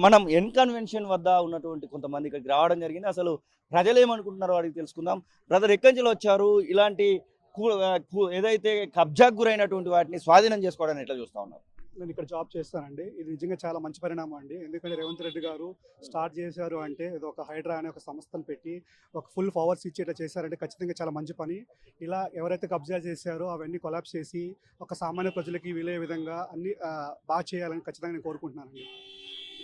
మనం N convention వద్ద ఉన్నటువంటి కొంతమంది ఇక్కడికి రావడం జరిగింది. అసలు ప్రజలేమనుకుంటున్నారో అడిగి తెలుసుకుందాం. బ్రదర్ ఎక్కడి నుంచి వచ్చారు? ఇలాంటి ఏదైతే కబ్జాకు గురైనటువంటి వాటిని స్వాధీనం చేసుకోవడాన్ని ఎట్లా చూస్తా ఉన్నారు? నేను ఇక్కడ జాబ్ చేస్తానండి. ఇది నిజంగా చాలా మంచి పరిణామం అండి. ఎందుకంటే రేవంత్ రెడ్డి గారు స్టార్ట్ చేశారు అంటే ఇది ఒక హైడ్రా అనే ఒక సంస్థను పెట్టి ఒక ఫుల్ పవర్స్ ఇచ్చేట్లా చేశారంటే ఖచ్చితంగా చాలా మంచి పని. ఇలా ఎవరైతే కబ్జా చేశారో అవన్నీ కొలాప్స్ చేసి ఒక సామాన్య ప్రజలకి వీలే విధంగా అన్ని బాగా చేయాలని ఖచ్చితంగా నేను కోరుకుంటున్నానండి.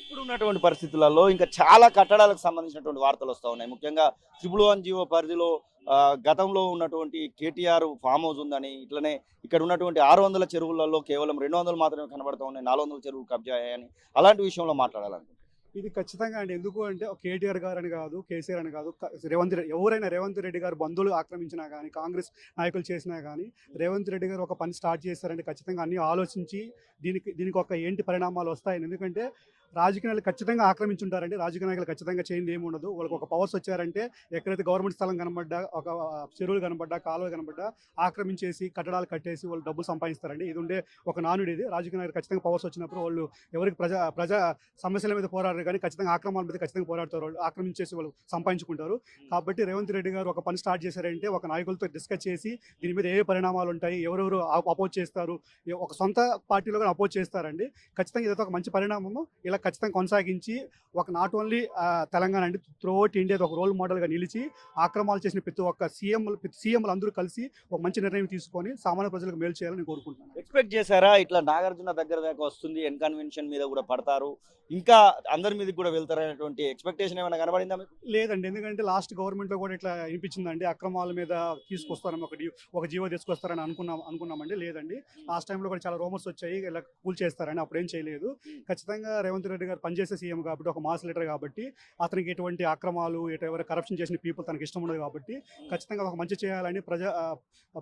ఇప్పుడు ఉన్నటువంటి పరిస్థితులలో ఇంకా చాలా కట్టడాలకు సంబంధించినటువంటి వార్తలు వస్తూ ఉన్నాయి. ముఖ్యంగా 111 జీవో పరిధిలో గతంలో ఉన్నటువంటి కేటీఆర్ ఫామ్ హౌస్ ఉందని, ఇట్లనే ఇక్కడ ఉన్నటువంటి 600 చెరువులలో కేవలం 200 మాత్రమే కనబడుతూ ఉన్నాయి, 400 చెరువులు కబ్జా అయ్యాయని, అలాంటి విషయంలో మాట్లాడాలనుకుంటున్నాను. ఇది ఖచ్చితంగా అండి. ఎందుకు అంటే కేటీఆర్ గారు అని కాదు, కేసీఆర్ అని కాదు, రేవంత్ రెడ్డి ఎవరైనా రేవంత్ రెడ్డి గారు బంధువులు ఆక్రమించినా కానీ, కాంగ్రెస్ నాయకులు చేసినా కానీ రేవంత్ రెడ్డి గారు ఒక పని స్టార్ట్ చేశారంటే ఖచ్చితంగా అన్నీ ఆలోచించి దీనికి ఒక ఏంటి పరిణామాలు వస్తాయని. ఎందుకంటే రాజకీయ నాయకులు ఖచ్చితంగా ఆక్రమించుంటారండి. రాజకీయ నాయకులు ఖచ్చితంగా చేయింది ఏమి ఉండదు. వాళ్ళకి ఒక పవర్స్ వచ్చారంటే ఎక్కడైతే గవర్నమెంట్ స్థలం కనబడ్డా, ఒక చెరువులు కనబడ్డా, కాలువలు కనబడ్డా ఆక్రమించేసి కట్టడాలు కట్టేసి వాళ్ళు డబ్బులు సంపాదిస్తారండి. ఇది ఉండే ఒక నానుడి. ఇది రాజకీయ నాయకులు ఖచ్చితంగా పవర్స్ వచ్చినప్పుడు వాళ్ళు ఎవరికి ప్రజా సమస్యల మీద పోరాడరు కానీ ఖచ్చితంగా ఆక్రమణల మీద ఖచ్చితంగా పోరాడతారు. వాళ్ళు ఆక్రమించేసి వాళ్ళు సంపాదించుకుంటారు. కాబట్టి రేవంత్ రెడ్డి గారు ఒక పని స్టార్ట్ చేశారంటే ఒక నాయకులతో డిస్కస్ చేసి దీని మీద ఏ పరిణామాలు ఉంటాయి, ఎవరెవరు అపోజ్ చేస్తారు, ఒక సొంత పార్టీలో కూడా అపోజ్ చేస్తారండి. ఖచ్చితంగా ఇదైతే ఒక మంచి పరిణామము. ఇలా ఖచ్చితంగా కొనసాగించి ఒక నాట్ ఓన్లీ తెలంగాణ అండి, త్రూఅవుట్ ఇండియా ఒక రోల్ మోడల్గా నిలిచి ఆక్రమాలు చేసిన ప్రతి ఒక్క సీఎంలు అందరూ కలిసి ఒక మంచి నిర్ణయం తీసుకొని సామాన్య ప్రజలకు మేలు చేయాలని కోరుకుంటున్నాను. ఎక్స్పెక్ట్ చేశారా ఇట్లా నాగార్జున దగ్గర దాకా వస్తుంది, ఎన్ కన్వెన్షన్ మీద కూడా పడతారు, ఇంకా అందరి మీదకి కూడా వెళ్తారనేటువంటి ఎక్స్పెక్టేషన్ ఏమైనా కనబడిందా మీకు? లేదండి. ఎందుకంటే లాస్ట్ గవర్నమెంట్లో కూడా ఇట్లా వినిపించిందండి, అక్రమాల మీద తీసుకొస్తారని ఒక జీవో తీసుకొస్తారని అనుకున్నామండి. లేదండి, లాస్ట్ టైంలో కూడా చాలా రూమర్స్ వచ్చాయి ఇలా కూల్ చేస్తారని, అప్పుడేం చేయలేదు. ఖచ్చితంగా రేవంత్ రెడ్డి గారు పనిచేసే సీఎం కాబట్టి, ఒక మాస్ లీడర్ కాబట్టి, అతనికి ఎటువంటి అక్రమాలు ఎవరు కరప్షన్ చేసిన పీపుల్ తనకి ఇష్టం ఉండదు కాబట్టి ఖచ్చితంగా ఒక మంచి చేయాలని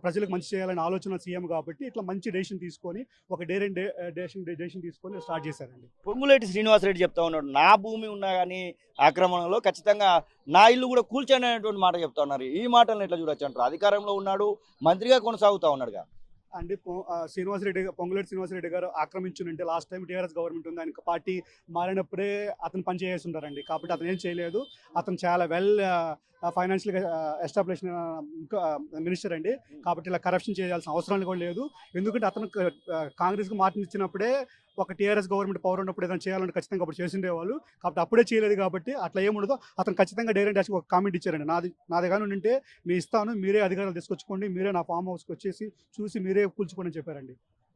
ప్రజలకు మంచి చేయాలని ఆలోచన సీఎం కాబట్టి ఇట్లా మంచి డెసిషన్ తీసుకొని ఒక డెసిషన్ తీసుకొని స్టార్ట్ చేశారండి. పొంగులేటి శ్రీనివాసరెడ్డి చెప్తా ఉన్నాడు, నా భూమి ఉన్నా కానీ ఆక్రమణలో ఖచ్చితంగా నా ఇల్లు కూడా కూల్చండి అనేటువంటి మాట చెప్తా ఉన్నారు. ఈ మాటలను ఎట్లా చూడొచ్చు అంటారు? అధికారంలో ఉన్నాడు, మంత్రిగా కొనసాగుతూ ఉన్నాడుగా. అంటే పొంగులేటి శ్రీనివాసరెడ్డి గారు ఆక్రమించుంటే లాస్ట్ టైం టీఆర్ఎస్ గవర్నమెంట్ ఉంది, ఆయనకు పార్టీ మారినప్పుడే అతను పని చేసి ఉంటారండి. కాబట్టి అతను ఏం చేయలేదు. అతను చాలా ఫైనాన్షియల్గా ఎస్టాబ్లిష్ మినిస్టర్ అండి. కాబట్టి ఇలా కరప్షన్ చేయాల్సిన అవసరం కూడా లేదు. ఎందుకంటే అతను కాంగ్రెస్కి మాటినిచ్చినప్పుడే ఒక టీఆర్ఎస్ గవర్నమెంట్ పవర్ ఉన్నప్పుడు ఏదైనా చేయాలని ఖచ్చితంగా అప్పుడు చేసిండేవాళ్ళు. కాబట్టి అప్పుడే చేయలేదు కాబట్టి అట్లా ఏముండదు. అతను ఖచ్చితంగా డైరెక్ట్ డాష్ ఒక కామెంట్ ఇచ్చారండి, నాది కానీ ఉంటే మీ ఇస్తాను, మీరే అధికారులు తీసుకొచ్చుకోండి, మీరే నా ఫామ్ హౌస్కి వచ్చేసి చూసి మీరే కూల్చుకోండి అని చెప్పారండి.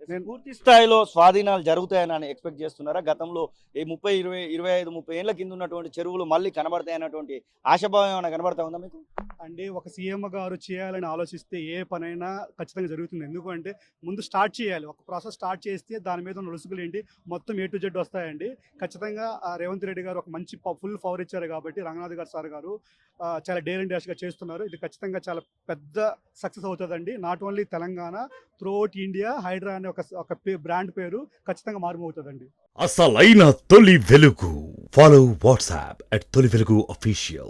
నేను పూర్తి స్థాయిలో స్వాధీనాలు జరుగుతాయని ఎక్స్పెక్ట్ చేస్తున్నారా? గతంలో ఈ 30 ఏళ్ల కింద ఉన్నటువంటి చెరువులు మళ్ళీ కనబడతాయన్నటువంటి ఆశాభావం ఏమైనా కనబడతా ఉందా మీకు? అంటే ఒక సీఎం గారు చేయాలని ఆలోచిస్తే ఏ పనైనా ఖచ్చితంగా జరుగుతుంది. ఎందుకంటే ముందు స్టార్ట్ చేయాలి, ఒక ప్రాసెస్ స్టార్ట్ చేస్తే దాని మీద ఉన్న రుసుగులు ఏంటి మొత్తం A to Z వస్తాయండి. ఖచ్చితంగా రేవంత్ రెడ్డి గారు ఒక మంచి ఫుల్ పవర్ ఇచ్చారు కాబట్టి రంగనాథ్ గారు సార్ గారు చాలా డేర్ అండ్ డాష్గా చేస్తున్నారు. ఇది ఖచ్చితంగా చాలా పెద్ద సక్సెస్ అవుతుందండి. Not only Telangana, throughout India Hydraa అనే ఒక బ్రాండ్ పేరు ఖచ్చితంగా మారుమవుతుందండి. అసలైన తొలి వెలుగు. ఫాలో వాట్సాప్ @తొలి వెలుగు official.